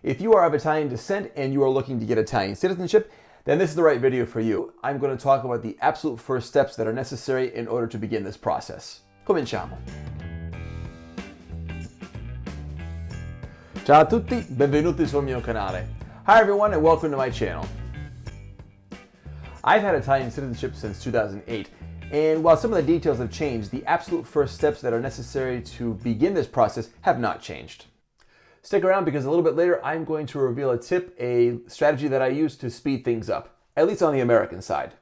If you are of Italian descent and you are looking to get Italian citizenship, then this is the right video for you. I'm going to talk about the absolute first steps that are necessary in order to begin this process. Cominciamo. Ciao a tutti, benvenuti sul mio canale. Hi everyone and welcome to my channel. I've had Italian citizenship since 2008, and while some of the details have changed, the absolute first steps that are necessary to begin this process have not changed. Stick around because a little bit later I'm going to reveal a tip, a strategy that I use to speed things up, at least on the American side.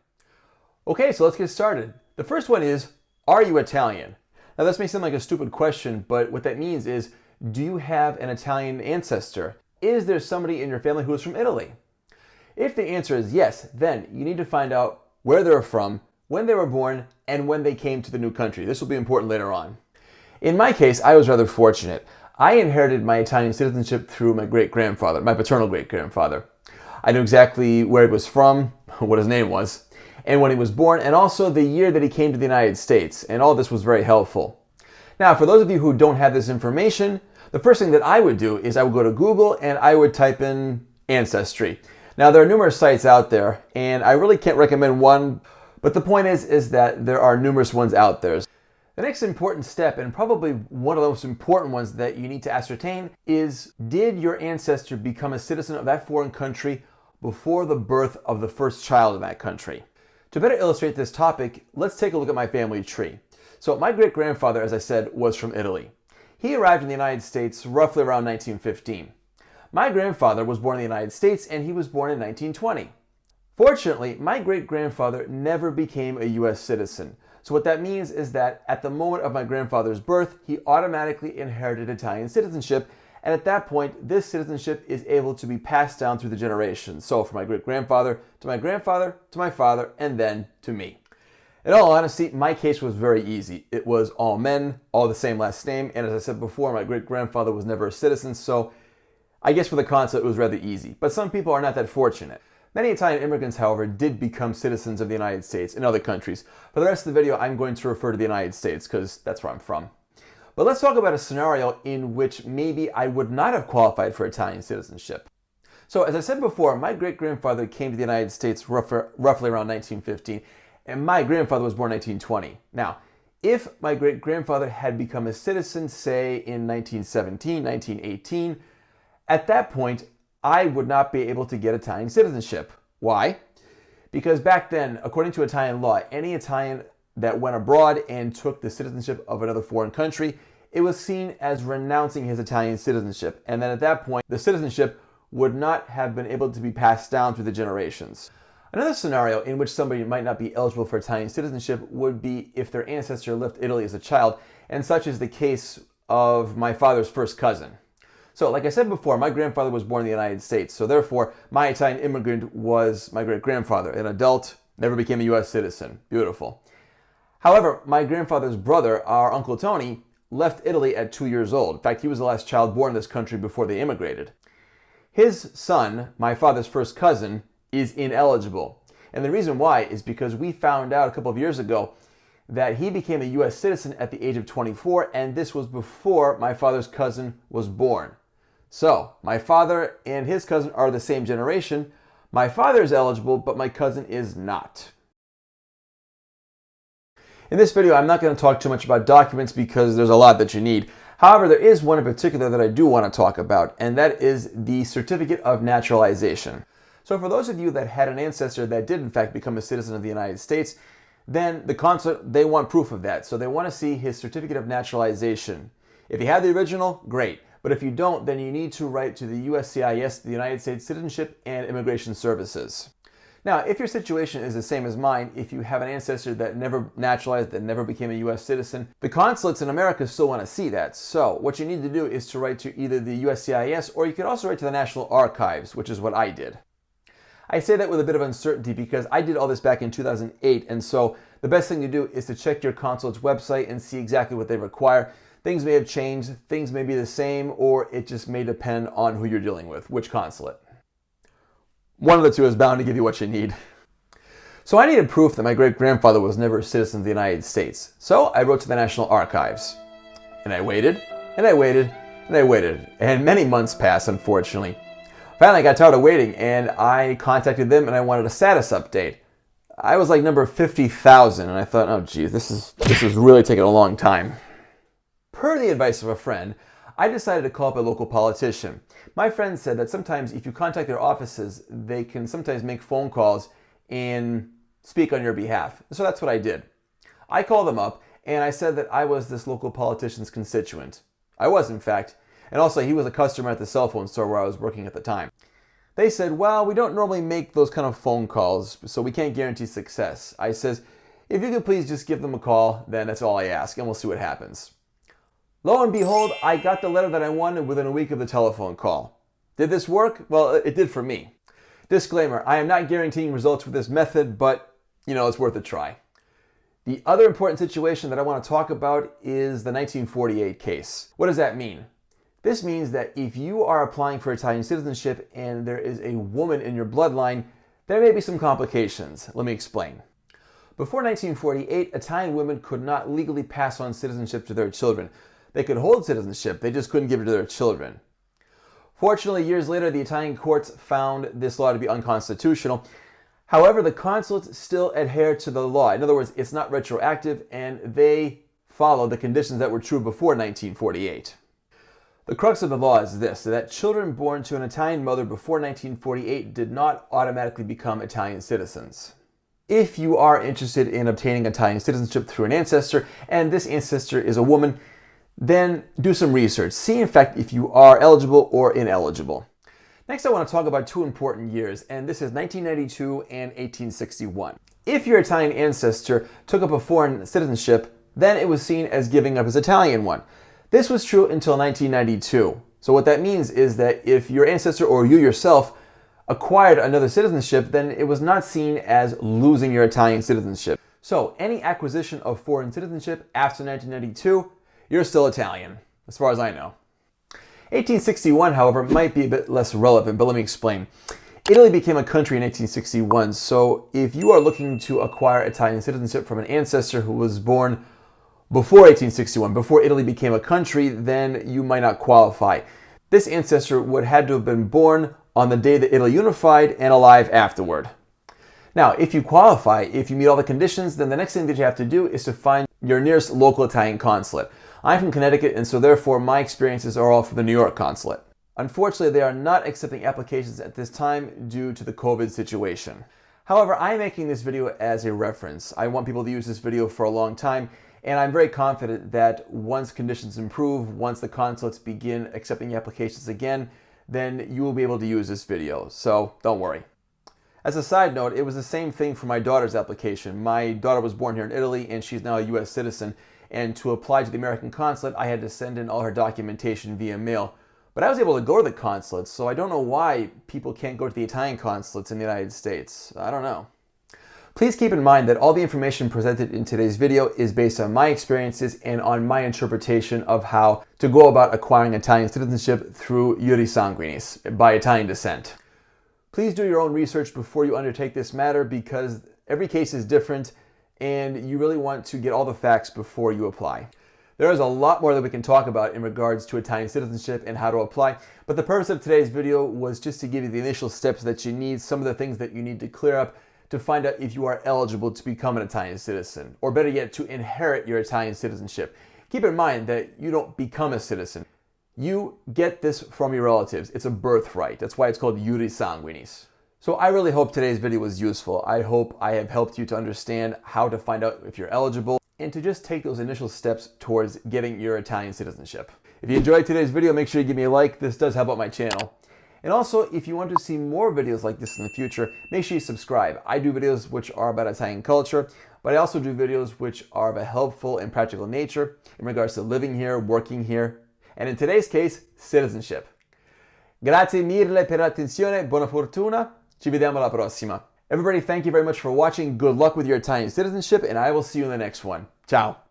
Okay, so let's get started. The first one is, are you Italian? Now this may seem like a stupid question, but what that means is, do you have an Italian ancestor? Is there somebody in your family who is from Italy? If the answer is yes, then you need to find out where they're from, when they were born, and when they came to the new country. This will be important later on. In my case, I was rather fortunate. I inherited my Italian citizenship through my great-grandfather, my paternal great-grandfather. I knew exactly where he was from, what his name was, and when he was born, and also the year that he came to the United States, and all this was very helpful. Now, for those of you who don't have this information, the first thing that I would do is I would go to Google and I would type in Ancestry. Now, there are numerous sites out there, and I really can't recommend one, but the point is that there are numerous ones out there. The next important step, and probably one of the most important ones that you need to ascertain, is did your ancestor become a citizen of that foreign country before the birth of the first child in that country? To better illustrate this topic, let's take a look at my family tree. So my great-grandfather, as I said, was from Italy. He arrived in the United States roughly around 1915. My grandfather was born in the United States and he was born in 1920. Fortunately, my great-grandfather never became a U.S. citizen. So what that means is that at the moment of my grandfather's birth, he automatically inherited Italian citizenship, and at that point, this citizenship is able to be passed down through the generations. So from my great-grandfather, to my father, and then to me. In all honesty, my case was very easy. It was all men, all the same last name, and as I said before, my great-grandfather was never a citizen, so I guess for the consulate it was rather easy. But some people are not that fortunate. Many Italian immigrants, however, did become citizens of the United States and other countries. For the rest of the video, I'm going to refer to the United States because that's where I'm from. But let's talk about a scenario in which maybe I would not have qualified for Italian citizenship. So as I said before, my great-grandfather came to the United States roughly around 1915, and my grandfather was born in 1920. Now, if my great-grandfather had become a citizen, say in 1917, 1918, at that point, I would not be able to get Italian citizenship. Why? Because back then, according to Italian law, any Italian that went abroad and took the citizenship of another foreign country, it was seen as renouncing his Italian citizenship. And then at that point, the citizenship would not have been able to be passed down through the generations. Another scenario in which somebody might not be eligible for Italian citizenship would be if their ancestor left Italy as a child, and such is the case of my father's first cousin. So, like I said before, my grandfather was born in the United States, so therefore, my Italian immigrant was my great-grandfather, an adult, never became a U.S. citizen. Beautiful. However, my grandfather's brother, our Uncle Tony, left Italy at 2 years old. In fact, he was the last child born in this country before they immigrated. His son, my father's first cousin, is ineligible. And the reason why is because we found out a couple of years ago that he became a U.S. citizen at the age of 24, and this was before my father's cousin was born. So, my father and his cousin are the same generation. My father is eligible, but my cousin is not. In this video, I'm not going to talk too much about documents because there's a lot that you need. However, there is one in particular that I do want to talk about, and that is the Certificate of Naturalization. So for those of you that had an ancestor that did in fact become a citizen of the United States, then the consulate, they want proof of that. So they want to see his Certificate of Naturalization. If you have the original, great. But if you don't, then you need to write to the USCIS, the United States Citizenship and Immigration Services. Now, if your situation is the same as mine, if you have an ancestor that never naturalized, that never became a U.S. citizen, the consulates in America still want to see that. So what you need to do is to write to either the USCIS, or you could also write to the National Archives, which is what I did. I say that with a bit of uncertainty because I did all this back in 2008, and so the best thing to do is to check your consulate's website and see exactly what they require. Things may have changed, things may be the same, or it just may depend on who you're dealing with, which consulate. One of the two is bound to give you what you need. So I needed proof that my great-grandfather was never a citizen of the United States. So I wrote to the National Archives. And I waited, and I waited, And I waited, and many months passed, unfortunately. Finally, I got tired of waiting, and I contacted them, and I wanted a status update. I was like number 50,000, and I thought, oh geez, this is really taking a long time. Per the advice of a friend, I decided to call up a local politician. My friend said that sometimes if you contact their offices, they can sometimes make phone calls and speak on your behalf. So that's what I did. I called them up, and I said that I was this local politician's constituent. I was, in fact, and also he was a customer at the cell phone store where I was working at the time. They said, well, we don't normally make those kind of phone calls, so we can't guarantee success. I says, if you could please just give them a call, then that's all I ask, and we'll see what happens. Lo and behold, I got the letter that I wanted within a week of the telephone call. Did this work? Well, it did for me. Disclaimer, I am not guaranteeing results with this method, but, it's worth a try. The other important situation that I want to talk about is the 1948 case. What does that mean? This means that if you are applying for Italian citizenship and there is a woman in your bloodline, there may be some complications. Let me explain. Before 1948, Italian women could not legally pass on citizenship to their children. They could hold citizenship, they just couldn't give it to their children. Fortunately, years later, the Italian courts found this law to be unconstitutional. However, the consulates still adhere to the law. In other words, it's not retroactive, and they follow the conditions that were true before 1948. The crux of the law is this, that children born to an Italian mother before 1948 did not automatically become Italian citizens. If you are interested in obtaining Italian citizenship through an ancestor, and this ancestor is a woman, then do some research. See, in fact, if you are eligible or ineligible. Next, I want to talk about two important years, and this is 1992 and 1861. If your Italian ancestor took up a foreign citizenship, then it was seen as giving up his Italian one. This was true until 1992. So what that means is that if your ancestor or you yourself acquired another citizenship, then it was not seen as losing your Italian citizenship. So any acquisition of foreign citizenship after 1992, you're still Italian, as far as I know. 1861, however, might be a bit less relevant, but let me explain. Italy became a country in 1861, so if you are looking to acquire Italian citizenship from an ancestor who was born before 1861, before Italy became a country, then you might not qualify. This ancestor would have to have been born on the day that Italy unified and alive afterward. Now, if you qualify, if you meet all the conditions, then the next thing that you have to do is to find your nearest local Italian consulate. I'm from Connecticut, and so therefore my experiences are all from the New York consulate. Unfortunately, they are not accepting applications at this time due to the COVID situation. However, I'm making this video as a reference. I want people to use this video for a long time, and I'm very confident that once conditions improve, once the consulates begin accepting applications again, then you will be able to use this video, so don't worry. As a side note, it was the same thing for my daughter's application. My daughter was born here in Italy, and she's now a U.S. citizen, and to apply to the American consulate, I had to send in all her documentation via mail. But I was able to go to the consulates, so I don't know why people can't go to the Italian consulates in the United States. I don't know. Please keep in mind that all the information presented in today's video is based on my experiences and on my interpretation of how to go about acquiring Italian citizenship through Jure Sanguinis, by Italian descent. Please do your own research before you undertake this matter because every case is different and you really want to get all the facts before you apply. There is a lot more that we can talk about in regards to Italian citizenship and how to apply, but the purpose of today's video was just to give you the initial steps that you need, some of the things that you need to clear up to find out if you are eligible to become an Italian citizen, or better yet, to inherit your Italian citizenship. Keep in mind that you don't become a citizen. You get this from your relatives. It's a birthright. That's why it's called Jure Sanguinis. So I really hope today's video was useful. I hope I have helped you to understand how to find out if you're eligible and to just take those initial steps towards getting your Italian citizenship. If you enjoyed today's video, make sure you give me a like. This does help out my channel. And also, if you want to see more videos like this in the future, make sure you subscribe. I do videos which are about Italian culture, but I also do videos which are of a helpful and practical nature in regards to living here, working here, and in today's case, citizenship. Grazie mille per l'attenzione, buona fortuna, ci vediamo alla prossima. Everybody, thank you very much for watching. Good luck with your Italian citizenship, and I will see you in the next one. Ciao.